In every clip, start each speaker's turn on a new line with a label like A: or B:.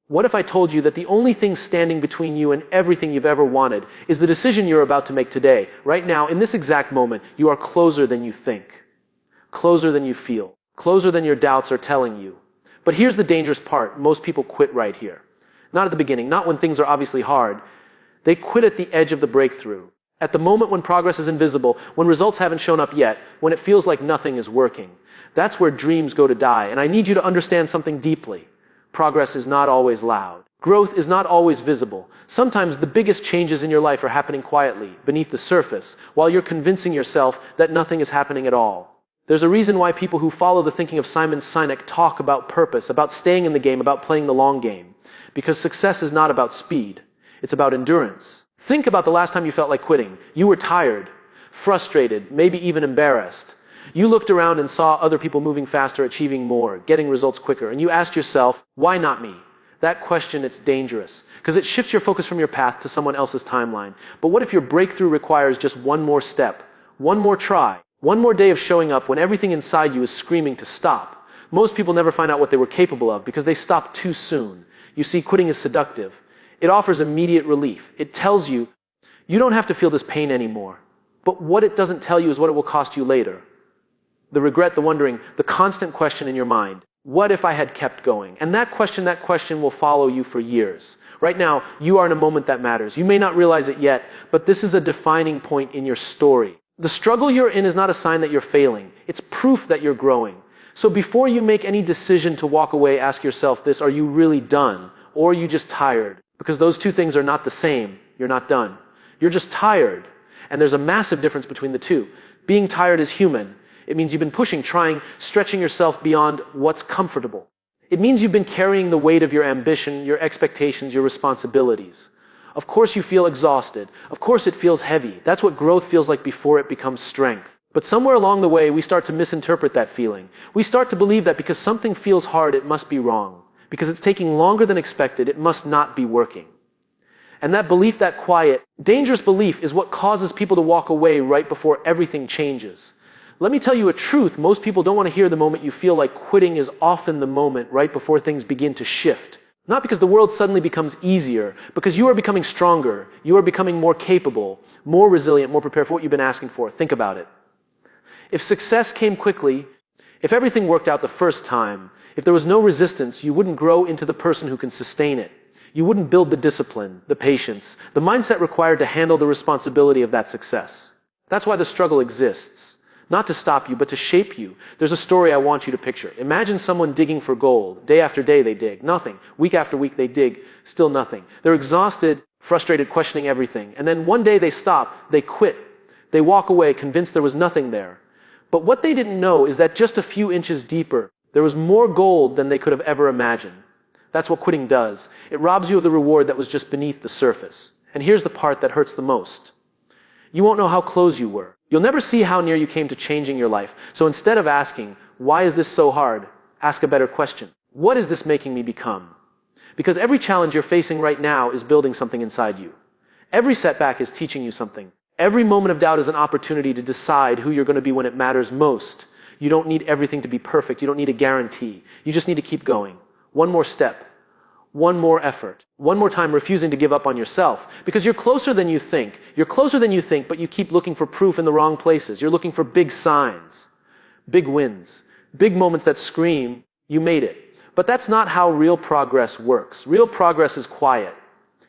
A: What if I told you that the only thing standing between you and everything you've ever wanted is the decision you're about to make today? Right now, in this exact moment, you are closer than you think, closer than you feel, closer than your doubts are telling you. But here's the dangerous part. Most people quit right here. Not at the beginning, not when things are obviously hard. They quit at the edge of the breakthrough. At the moment when progress is invisible, when results haven't shown up yet, when it feels like nothing is working. That's where dreams go to die. And I need you to understand something deeply. Progress is not always loud. Growth is not always visible. Sometimes the biggest changes in your life are happening quietly, beneath the surface, while you're convincing yourself that nothing is happening at all. There's a reason why people who follow the thinking of Sinek talk about purpose, about staying in the game, about playing the long game. Because success is not about speed. It's about endurance. Think about the last time you felt like quitting. You were tired, frustrated, maybe even embarrassed. You looked around and saw other people moving faster, achieving more, getting results quicker, and you asked yourself, why not me? That question, it's dangerous, because it shifts your focus from your path to someone else's timeline. But what if your breakthrough requires just one more step, one more try, one more day of showing up when everything inside you is screaming to stop? Most people never find out what they were capable of because they stopped too soon. You see, quitting is seductive. It offers immediate relief. It tells you, you don't have to feel this pain anymore. But what it doesn't tell you is what it will cost you later. The regret, the wondering, the constant question in your mind. What if I had kept going? And that question will follow you for years. Right now, you are in a moment that matters. You may not realize it yet, but this is a defining point in your story. The struggle you're in is not a sign that you're failing. It's proof that you're growing. So before you make any decision to walk away, ask yourself this: are you really done? Or are you just tired? Because those two things are not the same. You're not done. You're just tired. And there's a massive difference between the two. Being tired is human. It means you've been pushing, trying, stretching yourself beyond what's comfortable. It means you've been carrying the weight of your ambition, your expectations, your responsibilities. Of course you feel exhausted. Of course it feels heavy. That's what growth feels like before it becomes strength. But somewhere along the way, we start to misinterpret that feeling. We start to believe that because something feels hard, it must be wrong. Because it's taking longer than expected, it must not be working. And that belief, that quiet, dangerous belief, is what causes people to walk away right before everything changes. Let me tell you a truth. Most people don't want to hear the moment you feel like quitting is often the moment right before things begin to shift. Not because the world suddenly becomes easier, because you are becoming stronger, you are becoming more capable, more resilient, more prepared for what you've been asking for. Think about it. If success came quickly, if everything worked out the first time, if there was no resistance, you wouldn't grow into the person who can sustain it. You wouldn't build the discipline, the patience, the mindset required to handle the responsibility of that success. That's why the struggle exists. Not to stop you, but to shape you. There's a story I want you to picture. Imagine someone digging for gold. Day after day they dig. Nothing. Week after week they dig. Still nothing. They're exhausted, frustrated, questioning everything. And then one day they stop. They quit. They walk away, convinced there was nothing there. But what they didn't know is that just a few inches deeper, there was more gold than they could have ever imagined. That's what quitting does. It robs you of the reward that was just beneath the surface. And here's the part that hurts the most. You won't know how close you were. You'll never see how near you came to changing your life. So instead of asking, why is this so hard? Ask a better question. What is this making me become? Because every challenge you're facing right now is building something inside you. Every setback is teaching you something. Every moment of doubt is an opportunity to decide who you're going to be when it matters most. You don't need everything to be perfect. You don't need a guarantee. You just need to keep going. One more step. One more effort. One more time refusing to give up on yourself. Because you're closer than you think. You're closer than you think, but you keep looking for proof in the wrong places. You're looking for big signs, big wins, big moments that scream, you made it. But that's not how real progress works. Real progress is quiet.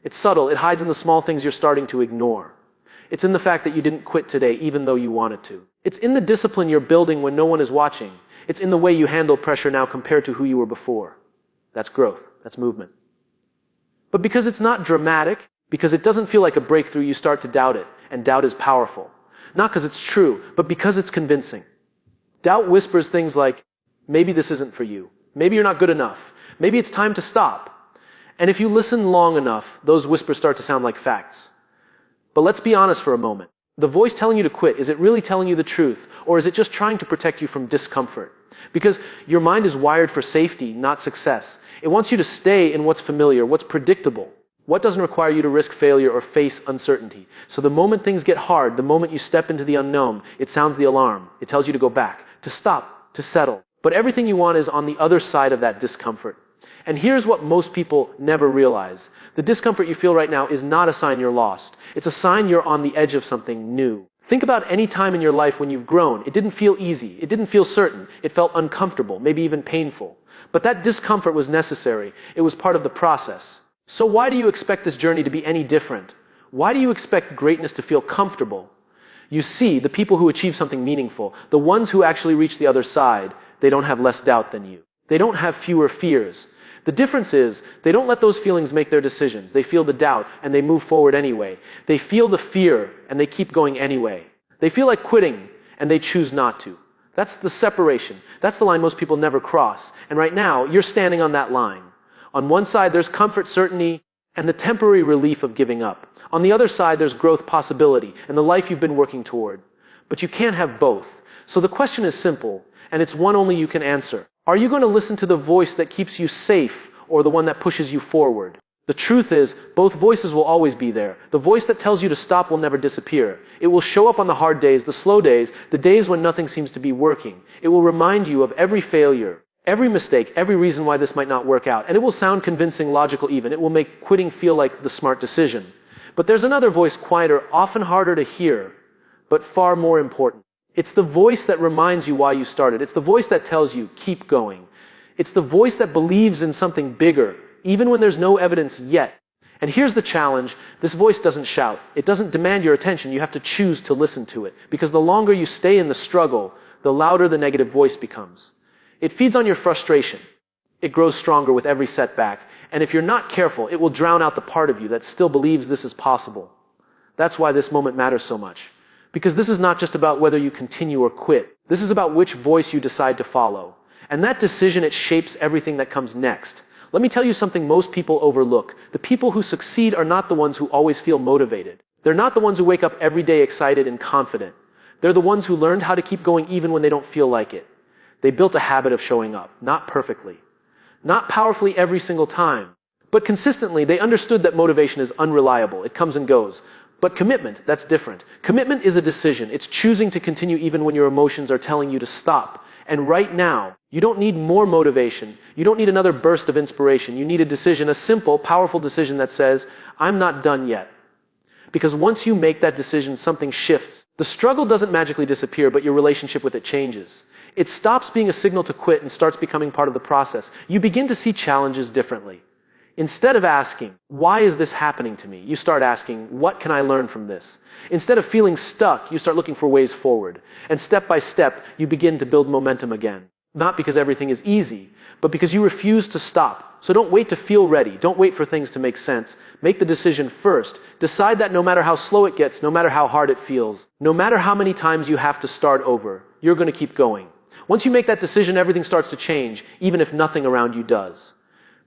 A: It's subtle. It hides in the small things you're starting to ignore. It's in the fact that you didn't quit today even though you wanted to. It's in the discipline you're building when no one is watching. It's in the way you handle pressure now compared to who you were before. That's growth. That's movement. But because it's not dramatic, because it doesn't feel like a breakthrough, you start to doubt it. And doubt is powerful. Not because it's true, but because it's convincing. Doubt whispers things like, maybe this isn't for you. Maybe you're not good enough. Maybe it's time to stop. And if you listen long enough, those whispers start to sound like facts. But let's be honest for a moment. The voice telling you to quit, is it really telling you the truth? Or is it just trying to protect you from discomfort? Because your mind is wired for safety, not success. It wants you to stay in what's familiar, what's predictable, what doesn't require you to risk failure or face uncertainty. So the moment things get hard, the moment you step into the unknown, it sounds the alarm. It tells you to go back, to stop, to settle. But everything you want is on the other side of that discomfort. And here's what most people never realize. The discomfort you feel right now is not a sign you're lost. It's a sign you're on the edge of something new. Think about any time in your life when you've grown. It didn't feel easy. It didn't feel certain. It felt uncomfortable, maybe even painful. But that discomfort was necessary. It was part of the process. So why do you expect this journey to be any different? Why do you expect greatness to feel comfortable? You see, the people who achieve something meaningful, the ones who actually reach the other side, they don't have less doubt than you. They don't have fewer fears. The difference is, they don't let those feelings make their decisions. They feel the doubt, and they move forward anyway. They feel the fear, and they keep going anyway. They feel like quitting, and they choose not to. That's the separation. That's the line most people never cross. And right now, you're standing on that line. On one side, there's comfort, certainty, and the temporary relief of giving up. On the other side, there's growth, possibility, and the life you've been working toward. But you can't have both. So the question is simple, and it's one only you can answer. Are you going to listen to the voice that keeps you safe or the one that pushes you forward? The truth is, both voices will always be there. The voice that tells you to stop will never disappear. It will show up on the hard days, the slow days, the days when nothing seems to be working. It will remind you of every failure, every mistake, every reason why this might not work out. And it will sound convincing, logical even. It will make quitting feel like the smart decision. But there's another voice, quieter, often harder to hear, but far more important. It's the voice that reminds you why you started. It's the voice that tells you, keep going. It's the voice that believes in something bigger, even when there's no evidence yet. And here's the challenge. This voice doesn't shout. It doesn't demand your attention. You have to choose to listen to it. Because the longer you stay in the struggle, the louder the negative voice becomes. It feeds on your frustration. It grows stronger with every setback. And if you're not careful, it will drown out the part of you that still believes this is possible. That's why this moment matters so much. Because this is not just about whether you continue or quit. This is about which voice you decide to follow. And that decision, it shapes everything that comes next. Let me tell you something most people overlook. The people who succeed are not the ones who always feel motivated. They're not the ones who wake up every day excited and confident. They're the ones who learned how to keep going even when they don't feel like it. They built a habit of showing up, not perfectly, not powerfully every single time, but consistently. They understood that motivation is unreliable. It comes and goes. But commitment, that's different. Commitment is a decision. It's choosing to continue even when your emotions are telling you to stop. And right now, you don't need more motivation. You don't need another burst of inspiration. You need a decision, a simple, powerful decision that says, I'm not done yet. Because once you make that decision, something shifts. The struggle doesn't magically disappear, but your relationship with it changes. It stops being a signal to quit and starts becoming part of the process. You begin to see challenges differently. Instead of asking, why is this happening to me? You start asking, what can I learn from this? Instead of feeling stuck, you start looking for ways forward. And step by step, you begin to build momentum again. Not because everything is easy, but because you refuse to stop. So don't wait to feel ready. Don't wait for things to make sense. Make the decision first. Decide that no matter how slow it gets, no matter how hard it feels, no matter how many times you have to start over, you're going to keep going. Once you make that decision, everything starts to change, even if nothing around you does.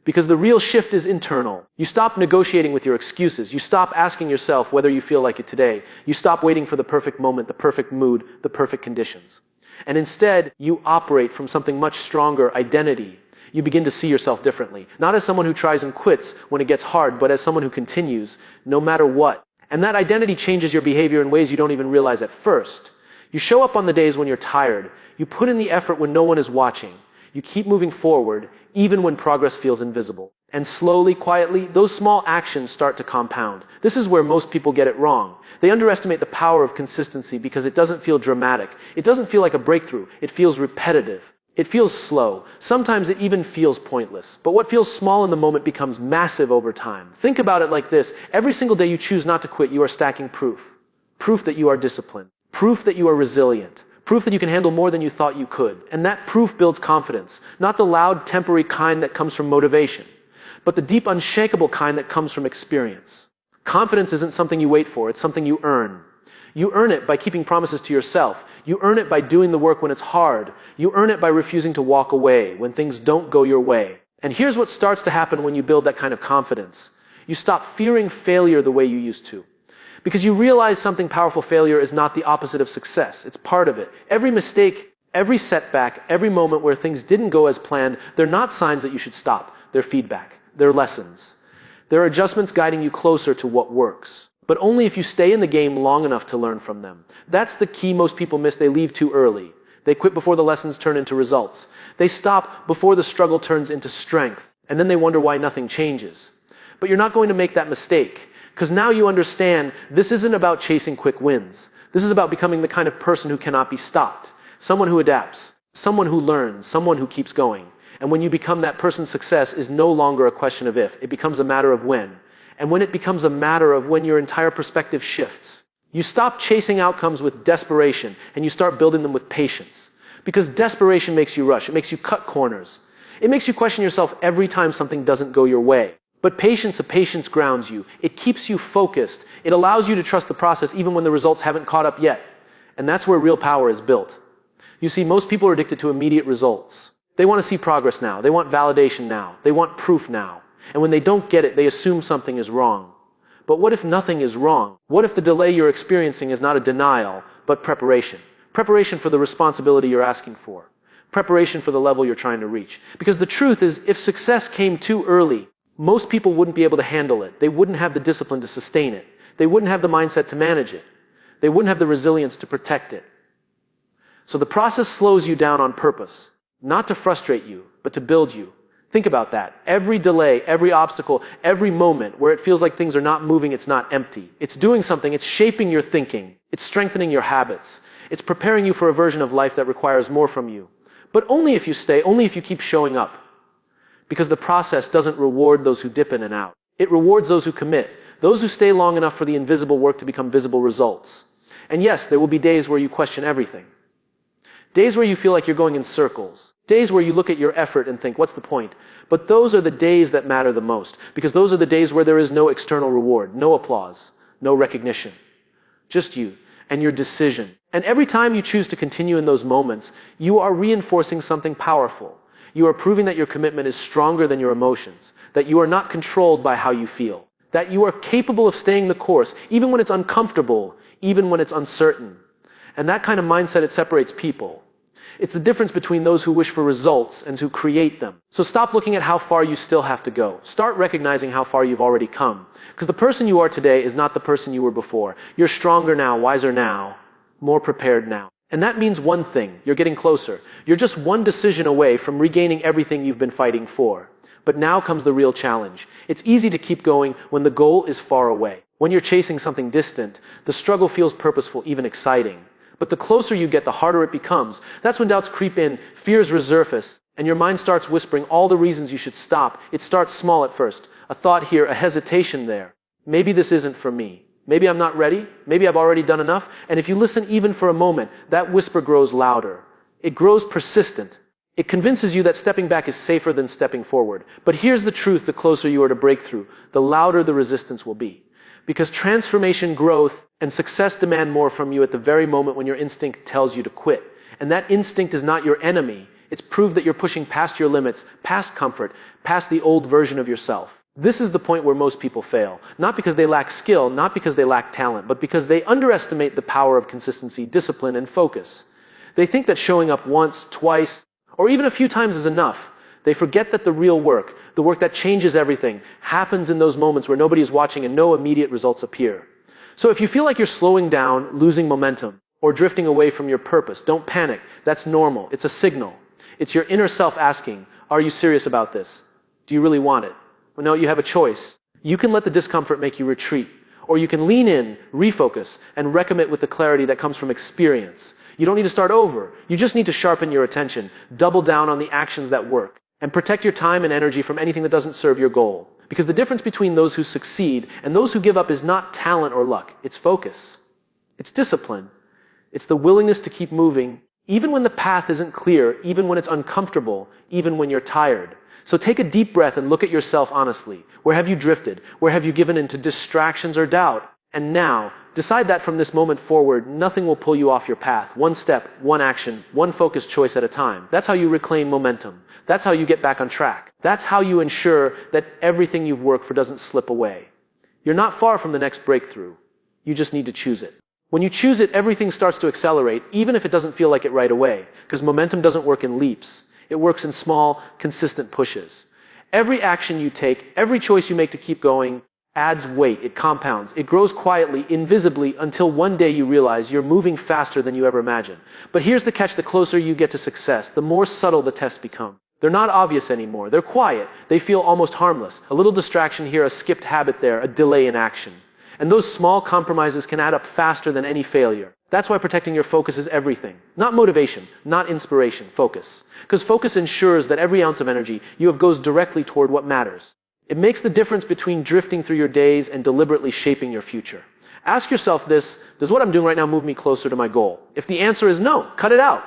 A: Because the real shift is internal. You stop negotiating with your excuses. You stop asking yourself whether you feel like it today. You stop waiting for the perfect moment, the perfect mood, the perfect conditions. And instead, you operate from something much stronger, identity. You begin to see yourself differently. Not as someone who tries and quits when it gets hard, but as someone who continues, no matter what. And that identity changes your behavior in ways you don't even realize at first. You show up on the days when you're tired. You put in the effort when no one is watching. You keep moving forward, even when progress feels invisible. And slowly, quietly, those small actions start to compound. This is where most people get it wrong. They underestimate the power of consistency because it doesn't feel dramatic. It doesn't feel like a breakthrough. It feels repetitive. It feels slow. Sometimes it even feels pointless. But what feels small in the moment becomes massive over time. Think about it like this. Every single day you choose not to quit, you are stacking proof. Proof that you are disciplined. Proof that you are resilient. Proof that you can handle more than you thought you could. And that proof builds confidence. Not the loud, temporary kind that comes from motivation, but the deep, unshakable kind that comes from experience. Confidence isn't something you wait for. It's something you earn. You earn it by keeping promises to yourself. You earn it by doing the work when it's hard. You earn it by refusing to walk away when things don't go your way. And here's what starts to happen when you build that kind of confidence. You stop fearing failure the way you used to. Because you realize something powerful. Failure is not the opposite of success. It's part of it. Every mistake, every setback, every moment where things didn't go as planned, they're not signs that you should stop. They're feedback. They're lessons. They're adjustments guiding you closer to what works. But only if you stay in the game long enough to learn from them. That's the key most people miss. They leave too early. They quit before the lessons turn into results. They stop before the struggle turns into strength. And then they wonder why nothing changes. But you're not going to make that mistake, because now you understand this isn't about chasing quick wins. This is about becoming the kind of person who cannot be stopped. Someone who adapts, someone who learns, someone who keeps going. And when you become that person, success is no longer a question of if, it becomes a matter of when. And when it becomes a matter of when, your entire perspective shifts. You stop chasing outcomes with desperation and you start building them with patience. Because desperation makes you rush, it makes you cut corners. It makes you question yourself every time something doesn't go your way. But patience grounds you. It keeps you focused. It allows you to trust the process even when the results haven't caught up yet. And that's where real power is built. You see, most people are addicted to immediate results. They want to see progress now. They want validation now. They want proof now. And when they don't get it, they assume something is wrong. But what if nothing is wrong? What if the delay you're experiencing is not a denial, but preparation? Preparation for the responsibility you're asking for. Preparation for the level you're trying to reach. Because the truth is, if success came too early, most people wouldn't be able to handle it. They wouldn't have the discipline to sustain it. They wouldn't have the mindset to manage it. They wouldn't have the resilience to protect it. So the process slows you down on purpose, not to frustrate you, but to build you. Think about that. Every delay, every obstacle, every moment where it feels like things are not moving, it's not empty. It's doing something. It's shaping your thinking. It's strengthening your habits. It's preparing you for a version of life that requires more from you. But only if you stay, only if you keep showing up. Because the process doesn't reward those who dip in and out. It rewards those who commit, those who stay long enough for the invisible work to become visible results. And yes, there will be days where you question everything. Days where you feel like you're going in circles. Days where you look at your effort and think, what's the point? But those are the days that matter the most, because those are the days where there is no external reward, no applause, no recognition. Just you and your decision. And every time you choose to continue in those moments, you are reinforcing something powerful. You are proving that your commitment is stronger than your emotions, that you are not controlled by how you feel, that you are capable of staying the course, even when it's uncomfortable, even when it's uncertain. And that kind of mindset, it separates people. It's the difference between those who wish for results and who create them. So stop looking at how far you still have to go. Start recognizing how far you've already come. Because the person you are today is not the person you were before. You're stronger now, wiser now, more prepared now. And that means one thing: you're getting closer. You're just one decision away from regaining everything you've been fighting for. But now comes the real challenge. It's easy to keep going when the goal is far away. When you're chasing something distant, the struggle feels purposeful, even exciting. But the closer you get, the harder it becomes. That's when doubts creep in, fears resurface, and your mind starts whispering all the reasons you should stop. It starts small at first. A thought here, a hesitation there. Maybe this isn't for me. Maybe I'm not ready. Maybe I've already done enough. And if you listen even for a moment, that whisper grows louder. It grows persistent. It convinces you that stepping back is safer than stepping forward. But here's the truth: the closer you are to breakthrough, the louder the resistance will be. Because transformation, growth, and success demand more from you at the very moment when your instinct tells you to quit. And that instinct is not your enemy. It's proof that you're pushing past your limits, past comfort, past the old version of yourself. This is the point where most people fail. Not because they lack skill, not because they lack talent, but because they underestimate the power of consistency, discipline, and focus. They think that showing up once, twice, or even a few times is enough. They forget that the real work, the work that changes everything, happens in those moments where nobody is watching and no immediate results appear. So if you feel like you're slowing down, losing momentum, or drifting away from your purpose, don't panic. That's normal. It's a signal. It's your inner self asking, are you serious about this? Do you really want it? Well, no, you have a choice. You can let the discomfort make you retreat, or you can lean in, refocus, and recommit with the clarity that comes from experience. You don't need to start over. You just need to sharpen your attention, double down on the actions that work, and protect your time and energy from anything that doesn't serve your goal. Because the difference between those who succeed and those who give up is not talent or luck. It's focus. It's discipline. It's the willingness to keep moving, even when the path isn't clear, even when it's uncomfortable, even when you're tired. So take a deep breath and look at yourself honestly. Where have you drifted? Where have you given in to distractions or doubt? And now, decide that from this moment forward, nothing will pull you off your path. One step, one action, one focused choice at a time. That's how you reclaim momentum. That's how you get back on track. That's how you ensure that everything you've worked for doesn't slip away. You're not far from the next breakthrough. You just need to choose it. When you choose it, everything starts to accelerate, even if it doesn't feel like it right away, because momentum doesn't work in leaps. It works in small, consistent pushes. Every action you take, every choice you make to keep going, adds weight, it compounds, it grows quietly, invisibly, until one day you realize you're moving faster than you ever imagined. But here's the catch: the closer you get to success, the more subtle the tests become. They're not obvious anymore. They're quiet. They feel almost harmless. A little distraction here, a skipped habit there, a delay in action. And those small compromises can add up faster than any failure. That's why protecting your focus is everything. Not motivation, not inspiration, focus. Because focus ensures that every ounce of energy you have goes directly toward what matters. It makes the difference between drifting through your days and deliberately shaping your future. Ask yourself this: does what I'm doing right now move me closer to my goal? If the answer is no, cut it out.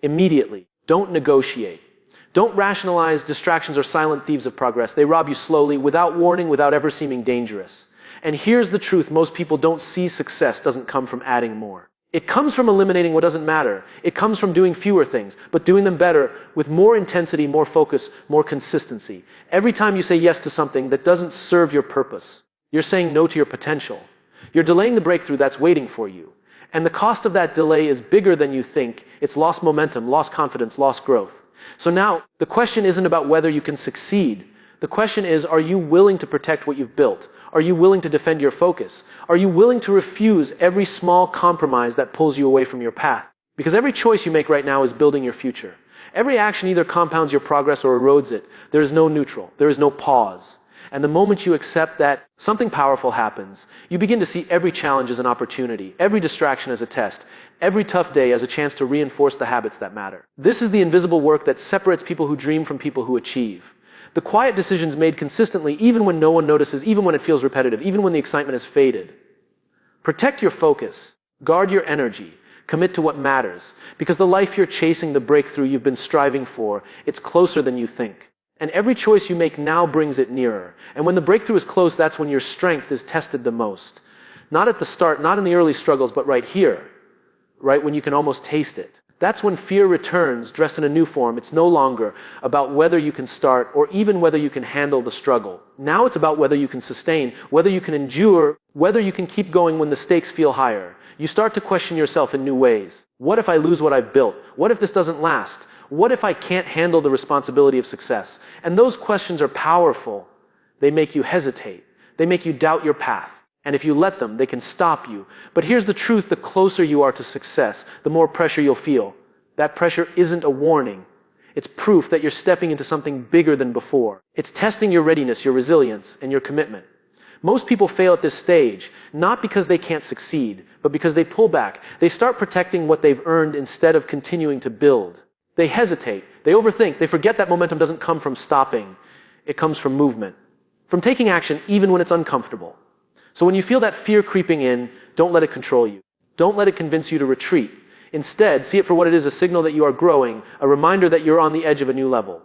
A: Immediately. Don't negotiate. Don't rationalize. Distractions are silent thieves of progress. They rob you slowly, without warning, without ever seeming dangerous. And here's the truth: most people don't see success doesn't come from adding more. It comes from eliminating what doesn't matter. It comes from doing fewer things, but doing them better, with more intensity, more focus, more consistency. Every time you say yes to something that doesn't serve your purpose, you're saying no to your potential. You're delaying the breakthrough that's waiting for you. And the cost of that delay is bigger than you think. It's lost momentum, lost confidence, lost growth. So now, the question isn't about whether you can succeed. The question is, are you willing to protect what you've built? Are you willing to defend your focus? Are you willing to refuse every small compromise that pulls you away from your path? Because every choice you make right now is building your future. Every action either compounds your progress or erodes it. There is no neutral. There is no pause. And the moment you accept that, something powerful happens. You begin to see every challenge as an opportunity, every distraction as a test, every tough day as a chance to reinforce the habits that matter. This is the invisible work that separates people who dream from people who achieve. The quiet decisions made consistently, even when no one notices, even when it feels repetitive, even when the excitement has faded. Protect your focus. Guard your energy. Commit to what matters. Because the life you're chasing, the breakthrough you've been striving for, it's closer than you think. And every choice you make now brings it nearer. And when the breakthrough is close, that's when your strength is tested the most. Not at the start, not in the early struggles, but right here. Right when you can almost taste it. That's when fear returns, dressed in a new form. It's no longer about whether you can start or even whether you can handle the struggle. Now it's about whether you can sustain, whether you can endure, whether you can keep going when the stakes feel higher. You start to question yourself in new ways. What if I lose what I've built? What if this doesn't last? What if I can't handle the responsibility of success? And those questions are powerful. They make you hesitate. They make you doubt your path. And if you let them, they can stop you. But here's the truth: the closer you are to success, the more pressure you'll feel. That pressure isn't a warning. It's proof that you're stepping into something bigger than before. It's testing your readiness, your resilience, and your commitment. Most people fail at this stage, not because they can't succeed, but because they pull back. They start protecting what they've earned instead of continuing to build. They hesitate. They overthink. They forget that momentum doesn't come from stopping. It comes from movement. From taking action even when it's uncomfortable. So when you feel that fear creeping in, don't let it control you. Don't let it convince you to retreat. Instead, see it for what it is: a signal that you are growing, a reminder that you're on the edge of a new level.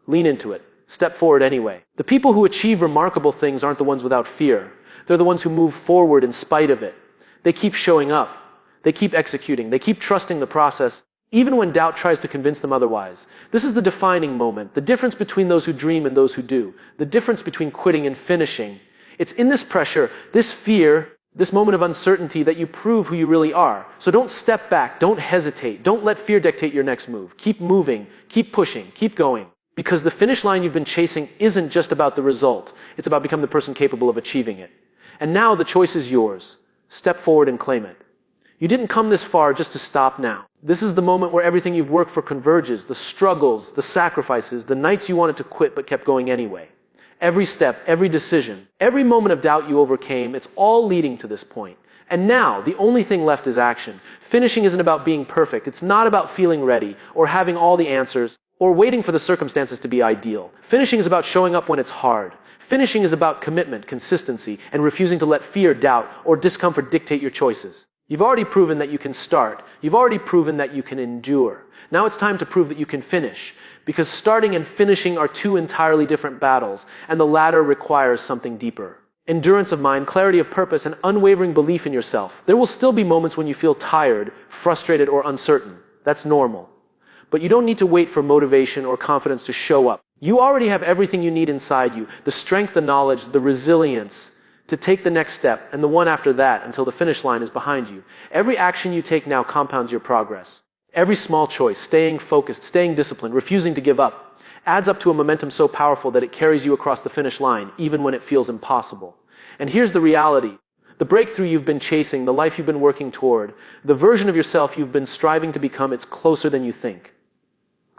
A: Lean into it. Step forward anyway. The people who achieve remarkable things aren't the ones without fear. They're the ones who move forward in spite of it. They keep showing up. They keep executing. They keep trusting the process, even when doubt tries to convince them otherwise. This is the defining moment, the difference between those who dream and those who do, the difference between quitting and finishing. It's in this pressure, this fear, this moment of uncertainty that you prove who you really are. So don't step back, don't hesitate, don't let fear dictate your next move. Keep moving, keep pushing, keep going. Because the finish line you've been chasing isn't just about the result, it's about becoming the person capable of achieving it. And now the choice is yours. Step forward and claim it. You didn't come this far just to stop now. This is the moment where everything you've worked for converges, the struggles, the sacrifices, the nights you wanted to quit but kept going anyway. Every step, every decision, every moment of doubt you overcame, it's all leading to this point. And now, the only thing left is action. Finishing isn't about being perfect. It's not about feeling ready, or having all the answers, or waiting for the circumstances to be ideal. Finishing is about showing up when it's hard. Finishing is about commitment, consistency, and refusing to let fear, doubt, or discomfort dictate your choices. You've already proven that you can start. You've already proven that you can endure. Now it's time to prove that you can finish. Because starting and finishing are two entirely different battles, and the latter requires something deeper. Endurance of mind, clarity of purpose, and unwavering belief in yourself. There will still be moments when you feel tired, frustrated, or uncertain. That's normal. But you don't need to wait for motivation or confidence to show up. You already have everything you need inside you: the strength, the knowledge, the resilience to take the next step, and the one after that until the finish line is behind you. Every action you take now compounds your progress. Every small choice, staying focused, staying disciplined, refusing to give up, adds up to a momentum so powerful that it carries you across the finish line, even when it feels impossible. And here's the reality. The breakthrough you've been chasing, the life you've been working toward, the version of yourself you've been striving to become, it's closer than you think.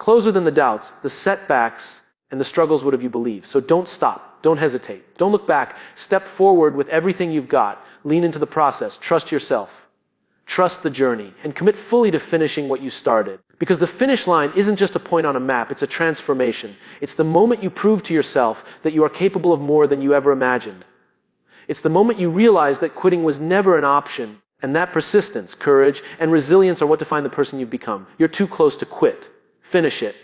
A: Closer than the doubts, the setbacks, and the struggles would have you believe. So don't stop. Don't hesitate. Don't look back. Step forward with everything you've got. Lean into the process. Trust yourself. Trust the journey. And commit fully to finishing what you started. Because the finish line isn't just a point on a map. It's a transformation. It's the moment you prove to yourself that you are capable of more than you ever imagined. It's the moment you realize that quitting was never an option. And that persistence, courage, and resilience are what define the person you've become. You're too close to quit. Finish it.